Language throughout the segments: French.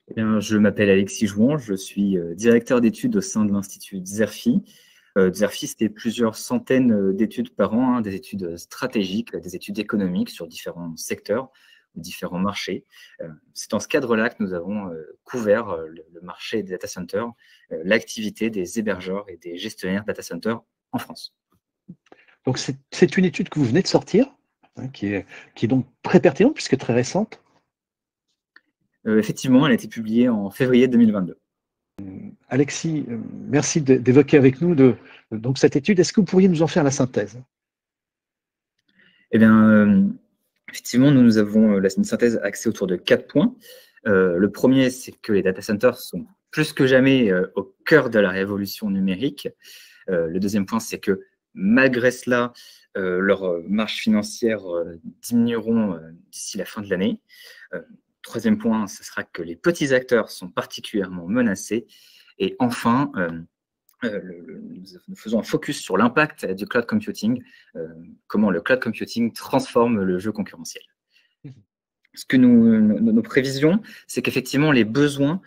Eh bien, je m'appelle Alexis Jouan, je suis directeur d'études au sein de l'Institut Xerfi. Xerfi, c'était plusieurs centaines d'études par an, hein, des études stratégiques, des études économiques sur différents secteurs ou différents marchés. C'est dans ce cadre-là que nous avons couvert le marché des data centers, l'activité des hébergeurs et des gestionnaires data centers en France. Donc, c'est une étude que vous venez de sortir, hein, qui est donc très pertinente puisque très récente. Effectivement, elle a été publiée en février 2022. Alexis, merci d'évoquer avec nous donc cette étude. Est-ce que vous pourriez nous en faire la synthèse? Eh bien, effectivement, nous avons une synthèse axée autour de 4 points. Le premier, c'est que les data centers sont plus que jamais au cœur de la révolution numérique. Le deuxième point, c'est que malgré cela, leurs marges financières diminueront d'ici la fin de l'année. Troisième point, ce sera que les petits acteurs sont particulièrement menacés. Et enfin, nous faisons un focus sur l'impact du cloud computing, comment le cloud computing transforme le jeu concurrentiel. Nos prévisions, c'est qu'effectivement, les besoins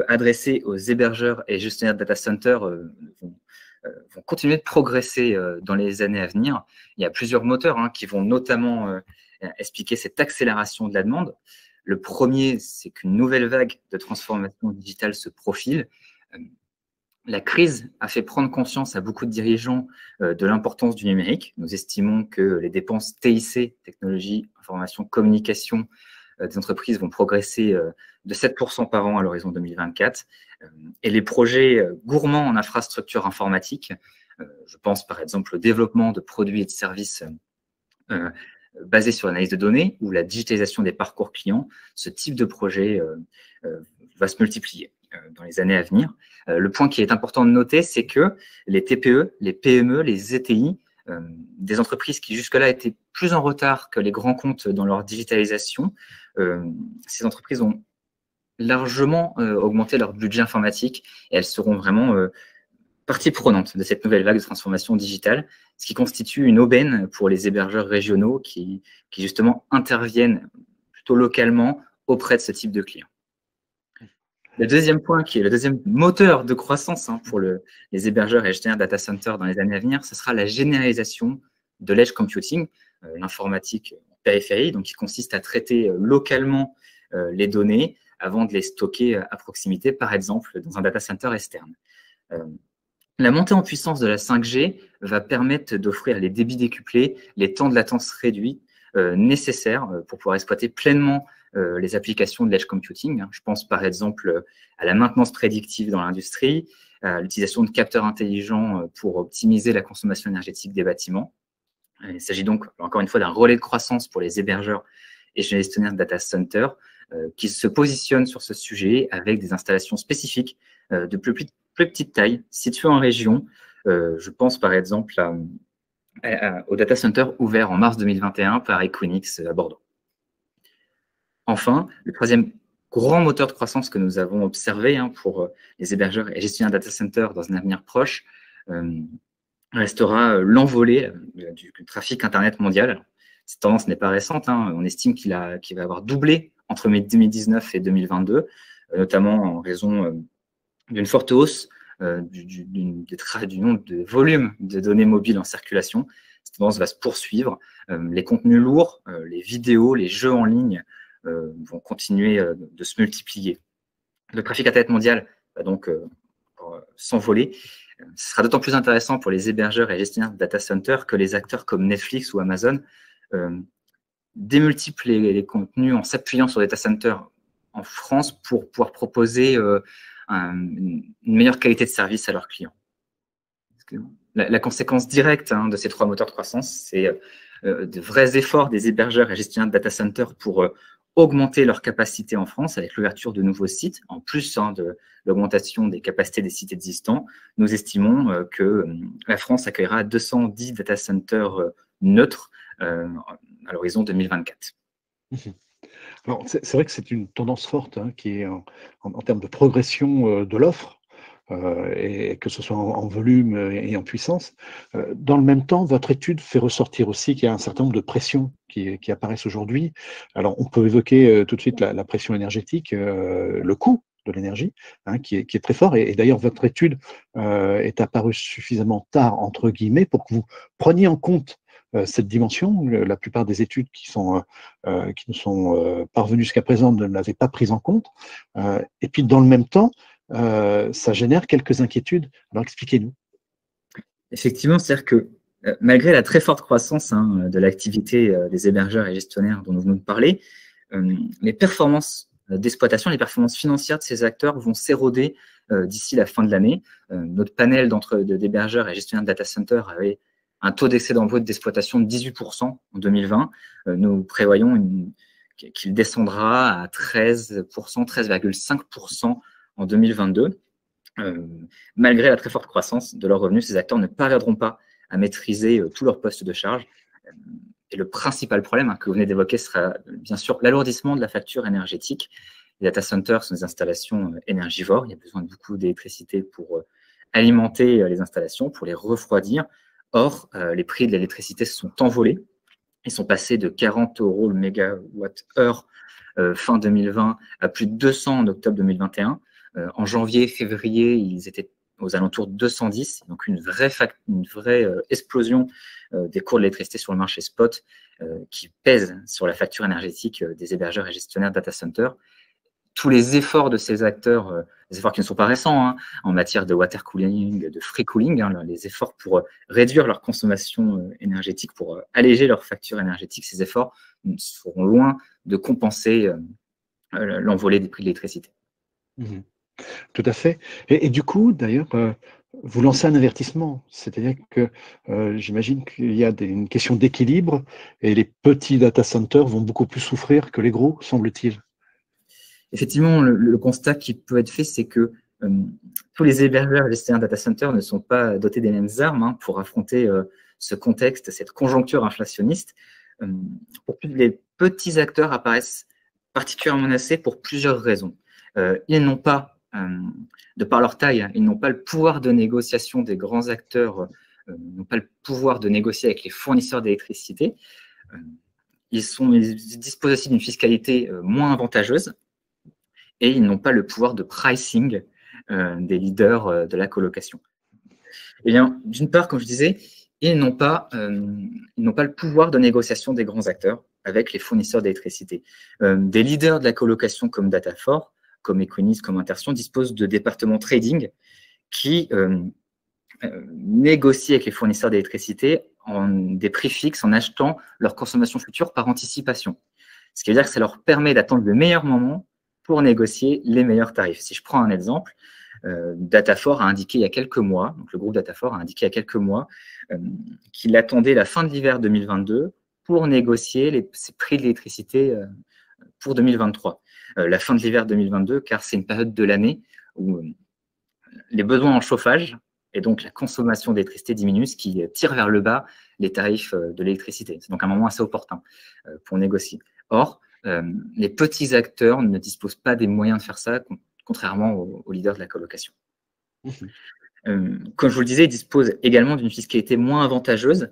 adressés aux hébergeurs et gestionnaires de data centers vont continuer de progresser dans les années à venir. Il y a plusieurs moteurs qui vont notamment expliquer cette accélération de la demande. Le premier, c'est qu'une nouvelle vague de transformation digitale se profile. La crise a fait prendre conscience à beaucoup de dirigeants de l'importance du numérique. Nous estimons que les dépenses TIC, technologie, information, communication, des entreprises vont progresser de 7% par an à l'horizon 2024. Et les projets gourmands en infrastructure informatique, je pense par exemple au développement de produits et de services basés sur l'analyse de données ou la digitalisation des parcours clients, ce type de projet va se multiplier dans les années à venir. Le point qui est important de noter, c'est que les TPE, les PME, les ETI, des entreprises qui jusque-là étaient plus en retard que les grands comptes dans leur digitalisation, ces entreprises ont largement augmenté leur budget informatique et elles seront vraiment partie prenante de cette nouvelle vague de transformation digitale, ce qui constitue une aubaine pour les hébergeurs régionaux qui justement interviennent plutôt localement auprès de ce type de clients. Le deuxième point, qui est le deuxième moteur de croissance pour les hébergeurs et gestionnaires data centers dans les années à venir, ce sera la généralisation de l'edge computing, l'informatique en périphérie, donc qui consiste à traiter localement les données avant de les stocker à proximité, par exemple dans un data center externe. La montée en puissance de la 5G va permettre d'offrir les débits décuplés, les temps de latence réduits nécessaires pour pouvoir exploiter pleinement les applications de l'edge computing. Je pense par exemple à la maintenance prédictive dans l'industrie, à l'utilisation de capteurs intelligents pour optimiser la consommation énergétique des bâtiments. Il s'agit donc, encore une fois, d'un relais de croissance pour les hébergeurs et gestionnaires de data centers qui se positionnent sur ce sujet avec des installations spécifiques de plus petite taille, situées en région. Je pense par exemple au data center ouvert en mars 2021 par Equinix à Bordeaux. Enfin, le troisième grand moteur de croissance que nous avons observé pour les hébergeurs et gestionnaires data centers dans un avenir proche restera l'envolée du trafic Internet mondial. Cette tendance n'est pas récente. On estime qu'il va avoir doublé entre 2019 et 2022, notamment en raison d'une forte hausse du nombre de volumes de données mobiles en circulation. Cette tendance va se poursuivre. Les contenus lourds, les vidéos, les jeux en ligne vont continuer de se multiplier. Le trafic Internet mondial va donc s'envoler. Ce sera d'autant plus intéressant pour les hébergeurs et gestionnaires de data centers que les acteurs comme Netflix ou Amazon démultiplient les contenus en s'appuyant sur des data centers en France pour pouvoir proposer une meilleure qualité de service à leurs clients. La conséquence directe de ces trois moteurs de croissance, c'est de vrais efforts des hébergeurs et gestionnaires de data centers pour augmenter leur capacité en France avec l'ouverture de nouveaux sites, en plus de l'augmentation des capacités des sites existants. Nous estimons que la France accueillera 210 data centers neutres à l'horizon 2024. Alors, c'est vrai que c'est une tendance forte qui est en termes de progression de l'offre, et que ce soit en volume et en puissance. Dans le même temps, votre étude fait ressortir aussi qu'il y a un certain nombre de pressions qui apparaissent aujourd'hui. Alors, on peut évoquer tout de suite la pression énergétique, le coût de l'énergie, hein, qui est très fort. Et d'ailleurs, votre étude est apparue suffisamment tard, entre guillemets, pour que vous preniez en compte cette dimension. La plupart des études qui nous sont parvenues jusqu'à présent ne l'avaient pas prise en compte. Et puis, dans le même temps, ça génère quelques inquiétudes. Alors, expliquez-nous. Effectivement, c'est-à-dire que malgré la très forte croissance de l'activité des hébergeurs et gestionnaires dont nous venons de parler, les performances d'exploitation, les performances financières de ces acteurs vont s'éroder d'ici la fin de l'année. Notre panel d'hébergeurs et gestionnaires de data centers avait un taux d'excédent brut d'exploitation de 18% en 2020. Nous prévoyons qu'il descendra à 13%, 13,5% en 2022. Malgré la très forte croissance de leurs revenus, ces acteurs ne parviendront pas à maîtriser tous leurs postes de charge. Et le principal problème que vous venez d'évoquer sera bien sûr l'alourdissement de la facture énergétique. Les data centers sont des installations énergivores. Il y a besoin de beaucoup d'électricité pour alimenter les installations, pour les refroidir. Or, les prix de l'électricité se sont envolés. Ils sont passés de 40 € le mégawatt-heure fin 2020 à plus de 200 en octobre 2021. En janvier, février, ils étaient aux alentours de 210, donc une vraie explosion des cours de l'électricité sur le marché spot qui pèse sur la facture énergétique des hébergeurs et gestionnaires data centers. Tous les efforts de ces acteurs, des efforts qui ne sont pas récents en matière de water cooling, de free cooling, les efforts pour réduire leur consommation énergétique, pour alléger leur facture énergétique, ces efforts seront loin de compenser l'envolée des prix de l'électricité. Mmh. Tout à fait. Et du coup, d'ailleurs, vous lancez un avertissement. C'est-à-dire que j'imagine qu'il y a une question d'équilibre et les petits data centers vont beaucoup plus souffrir que les gros, semble-t-il. Effectivement, le constat qui peut être fait, c'est que tous les hébergeurs et gestionnaires data centers ne sont pas dotés des mêmes armes pour affronter ce contexte, cette conjoncture inflationniste. Les petits acteurs apparaissent particulièrement menacés pour plusieurs raisons. Ils n'ont pas, de par leur taille, ils n'ont pas le pouvoir de négociation des grands acteurs, n'ont pas le pouvoir de négocier avec les fournisseurs d'électricité. Ils disposent aussi d'une fiscalité moins avantageuse et ils n'ont pas le pouvoir de pricing des leaders de la colocation. Eh bien, d'une part, comme je disais, ils n'ont pas le pouvoir de négociation des grands acteurs avec les fournisseurs d'électricité. Des leaders de la colocation comme Datafor, comme Equinix, comme Interxion, disposent de départements trading qui négocient avec les fournisseurs d'électricité des prix fixes en achetant leur consommation future par anticipation. Ce qui veut dire que ça leur permet d'attendre le meilleur moment pour négocier les meilleurs tarifs. Si je prends un exemple, Datafor a indiqué il y a quelques mois, donc le groupe Datafor a indiqué il y a quelques mois qu'il attendait la fin de l'hiver 2022 pour négocier ces prix de l'électricité pour 2023. La fin de l'hiver 2022, car c'est une période de l'année où les besoins en chauffage et donc la consommation d'électricité diminue, ce qui tire vers le bas les tarifs de l'électricité. C'est donc un moment assez opportun pour négocier. Or, les petits acteurs ne disposent pas des moyens de faire ça, contrairement aux leaders de la colocation. Comme je vous le disais, ils disposent également d'une fiscalité moins avantageuse.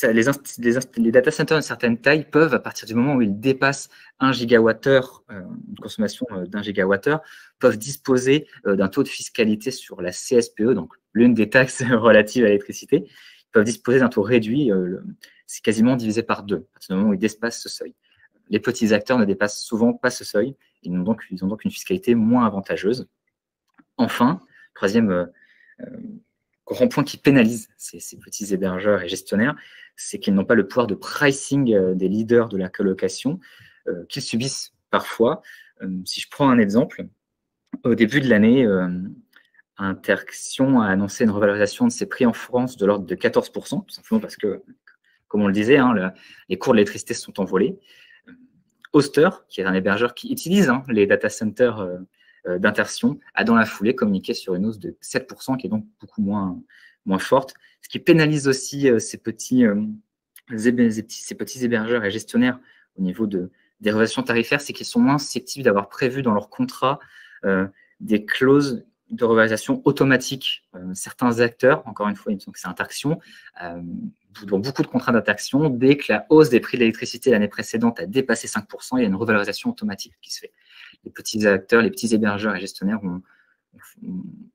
Les data centers d'une certaine taille peuvent, à partir du moment où ils dépassent 1 gigawattheure, une consommation d'1 gigawattheure, peuvent disposer d'un taux de fiscalité sur la CSPE, donc l'une des taxes relatives à l'électricité. Ils peuvent disposer d'un taux réduit, c'est quasiment divisé par 2, à partir du moment où ils dépassent ce seuil. Les petits acteurs ne dépassent souvent pas ce seuil, ils ont donc une fiscalité moins avantageuse. Enfin, troisième grand point qui pénalise ces petits hébergeurs et gestionnaires, c'est qu'ils n'ont pas le pouvoir de pricing des leaders de la colocation qu'ils subissent parfois. Si je prends un exemple, au début de l'année, Interxion a annoncé une revalorisation de ses prix en France de l'ordre de 14%, tout simplement parce que, comme on le disait, les cours de l'électricité se sont envolés. Hoster, qui est un hébergeur qui utilise les data centers d'Interxion, a dans la foulée communiqué sur une hausse de 7%, qui est donc beaucoup moins forte, ce qui pénalise aussi ces petits hébergeurs et gestionnaires au niveau des relations tarifaires, c'est qu'ils sont moins susceptibles d'avoir prévu dans leur contrat des clauses de revalorisation automatique. Certains acteurs, encore une fois, il me semble que c'est Interxion, dans beaucoup de contrats d'Interxion, dès que la hausse des prix de l'électricité l'année précédente a dépassé 5%, il y a une revalorisation automatique qui se fait. les petits acteurs, les petits hébergeurs et gestionnaires ont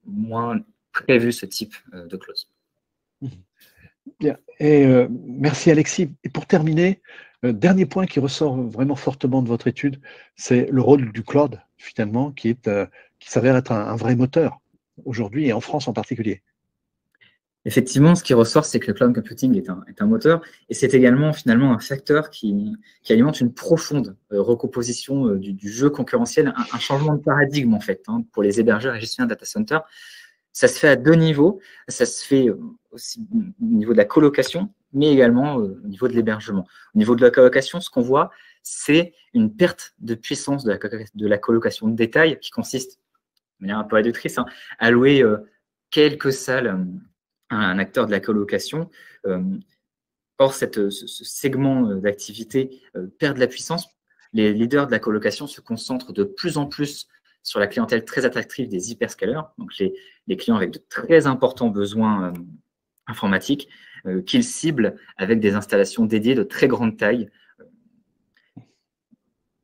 moins prévu ce type de clause. Bien. Et merci Alexis. Et pour terminer, dernier point qui ressort vraiment fortement de votre étude, c'est le rôle du cloud, finalement, qui s'avère être un vrai moteur aujourd'hui et en France en particulier. Effectivement, ce qui ressort, c'est que le cloud computing est un moteur et c'est également finalement un facteur qui alimente une profonde recomposition du jeu concurrentiel, un changement de paradigme en fait pour les hébergeurs et gestionnaires de data center. Ça se fait à deux niveaux. Ça se fait aussi au niveau de la colocation, mais également au niveau de l'hébergement. Au niveau de la colocation, ce qu'on voit, c'est une perte de puissance de la colocation de détail qui consiste, de manière un peu réductrice, à louer quelques salles à un acteur de la colocation. Or, ce segment d'activité perd de la puissance. Les leaders de la colocation se concentrent de plus en plus sur la clientèle très attractive des hyperscalers, donc les clients avec de très importants besoins informatiques, qu'ils ciblent avec des installations dédiées de très grande taille.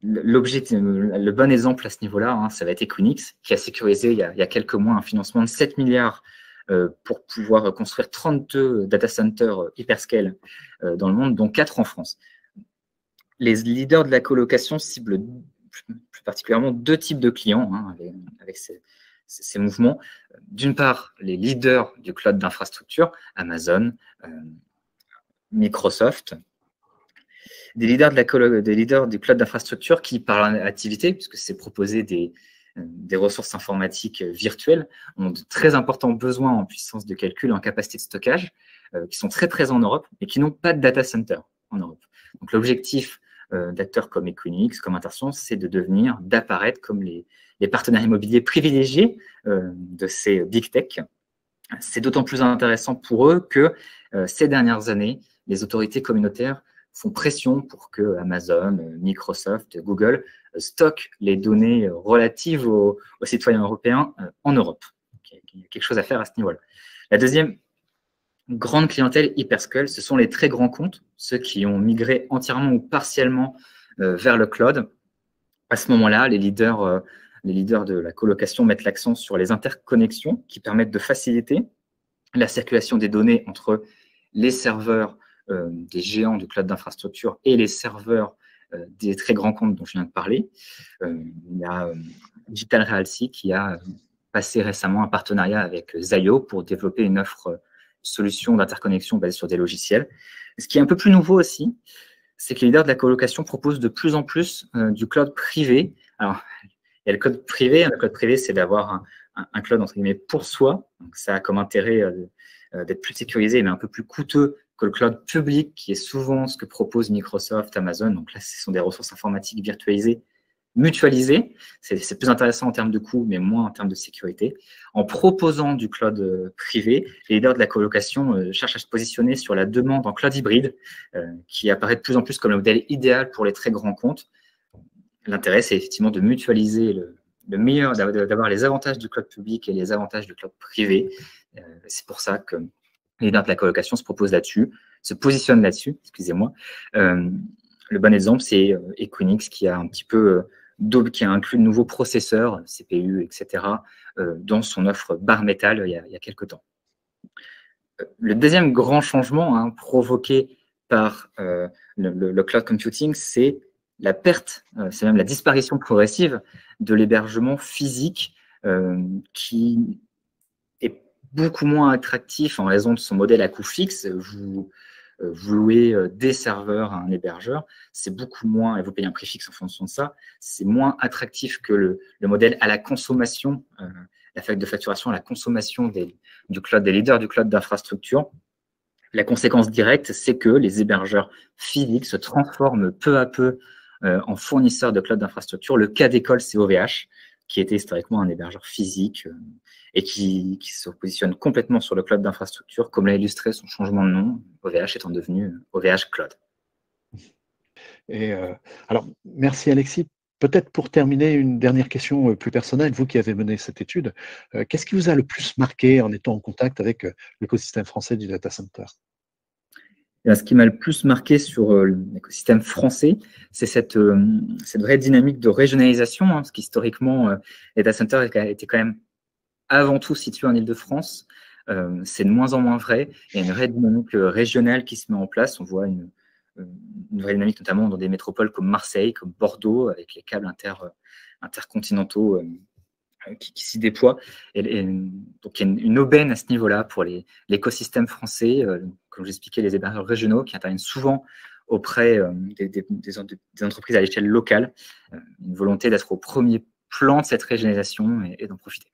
Le bon exemple à ce niveau-là, ça va être Equinix, qui a sécurisé il y a quelques mois un financement de 7 milliards pour pouvoir construire 32 data centers hyperscale dans le monde, dont 4 en France. Les leaders de la colocation ciblent plus particulièrement deux types de clients avec ces mouvements. D'une part, les leaders du cloud d'infrastructure, Amazon, Microsoft, des leaders du cloud d'infrastructure qui, par leur activité, puisque c'est proposer des ressources informatiques virtuelles, ont de très importants besoins en puissance de calcul et en capacité de stockage, qui sont très présents en Europe, mais qui n'ont pas de data center en Europe. Donc l'objectif d'acteurs comme Equinix, comme Interxion, c'est d'apparaître comme les partenaires immobiliers privilégiés de ces big tech. C'est d'autant plus intéressant pour eux que ces dernières années, les autorités communautaires font pression pour que Amazon, Microsoft, Google stockent les données relatives aux citoyens européens en Europe. Il y a quelque chose à faire à ce niveau-là. La deuxième grande clientèle hyperscale, ce sont les très grands comptes, ceux qui ont migré entièrement ou partiellement vers le cloud. À ce moment-là, les leaders de la colocation mettent l'accent sur les interconnexions qui permettent de faciliter la circulation des données entre les serveurs des géants du cloud d'infrastructure et les serveurs des très grands comptes dont je viens de parler. Il y a Digital Realty qui a passé récemment un partenariat avec Zayo pour développer une offre solution d'interconnexion basée sur des logiciels. Ce qui est un peu plus nouveau aussi, c'est que les leaders de la colocation proposent de plus en plus du cloud privé. Alors, il y a le cloud privé. Le cloud privé, c'est d'avoir un cloud entre guillemets pour soi. Donc, ça a comme intérêt d'être plus sécurisé, mais un peu plus coûteux que le cloud public, qui est souvent ce que propose Microsoft, Amazon. Donc là, ce sont des ressources informatiques virtualisées, mutualisées. C'est plus intéressant en termes de coût, mais moins en termes de sécurité. En proposant du cloud privé, les leaders de la colocation cherchent à se positionner sur la demande en cloud hybride, qui apparaît de plus en plus comme le modèle idéal pour les très grands comptes. L'intérêt, c'est effectivement de mutualiser le meilleur, d'avoir les avantages du cloud public et les avantages du cloud privé. C'est pour ça que les leaders de la colocation se positionnent là-dessus, excusez-moi. Le bon exemple, c'est Equinix qui a inclus de nouveaux processeurs, CPU, etc., dans son offre bare metal il y a quelques temps. Le deuxième grand changement provoqué par le cloud computing, c'est la perte, c'est même la disparition progressive de l'hébergement physique qui est beaucoup moins attractif en raison de son modèle à coût fixe. Vous louez des serveurs à un hébergeur, c'est beaucoup moins, et vous payez un prix fixe en fonction de ça, c'est moins attractif que le modèle à la consommation, la feuille de facturation à la consommation des leaders du cloud d'infrastructure. La conséquence directe, c'est que les hébergeurs physiques se transforment peu à peu en fournisseurs de cloud d'infrastructure. Le cas d'école, c'est OVH, qui était historiquement un hébergeur physique et qui se positionne complètement sur le cloud d'infrastructure, comme l'a illustré son changement de nom, OVH étant devenu OVH Cloud. Et alors, merci Alexis. Peut-être pour terminer, une dernière question plus personnelle, vous qui avez mené cette étude, qu'est-ce qui vous a le plus marqué en étant en contact avec l'écosystème français du data center? Et ce qui m'a le plus marqué sur l'écosystème français, c'est cette vraie dynamique de régionalisation, hein, parce qu'historiquement, les data centers étaient quand même avant tout situés en Île-de-France. C'est de moins en moins vrai. Il y a une vraie dynamique régionale qui se met en place. On voit une vraie dynamique, notamment dans des métropoles comme Marseille, comme Bordeaux, avec les câbles intercontinentaux qui s'y déploient. Donc, il y a une aubaine à ce niveau-là pour l'écosystème français, comme j'expliquais, les hébergeurs régionaux qui interviennent souvent auprès des entreprises à l'échelle locale. Une volonté d'être au premier plan de cette régionalisation et d'en profiter.